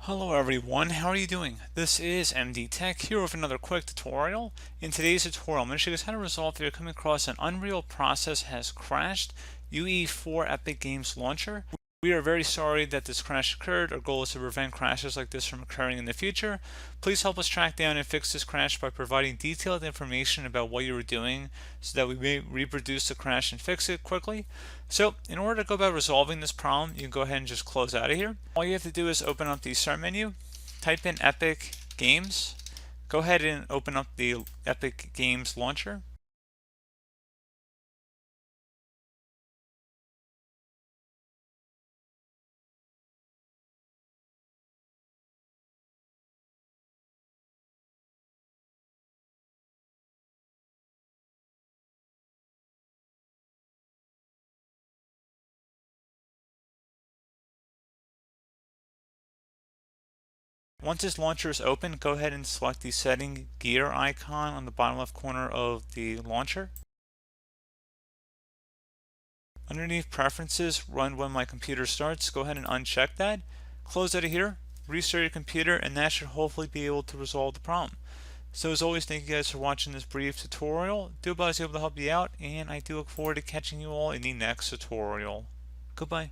Hello everyone, how are you doing? This is MD Tech here with another quick tutorial. In today's tutorial, I'm going to show you guys how to resolve if you're coming across an Unreal process has crashed UE4 Epic Games Launcher. We are very sorry that this crash occurred. Our goal is to prevent crashes like this from occurring in the future. Please help us track down and fix this crash by providing detailed information about what you were doing so that we may reproduce the crash and fix it quickly. So in order to go about resolving this problem, you can go ahead and just close out of here. All you have to do is open up the start menu, type in Epic Games, go ahead and open up the Epic Games launcher. Once this launcher is open, go ahead and select the setting gear icon on the bottom left corner of the launcher. Underneath preferences, run when my computer starts, go ahead and uncheck that. Close out of here, restart your computer, and that should hopefully be able to resolve the problem. So as always, thank you guys for watching this brief tutorial. Do hope I was able to help you out, and I do look forward to catching you all in the next tutorial. Goodbye.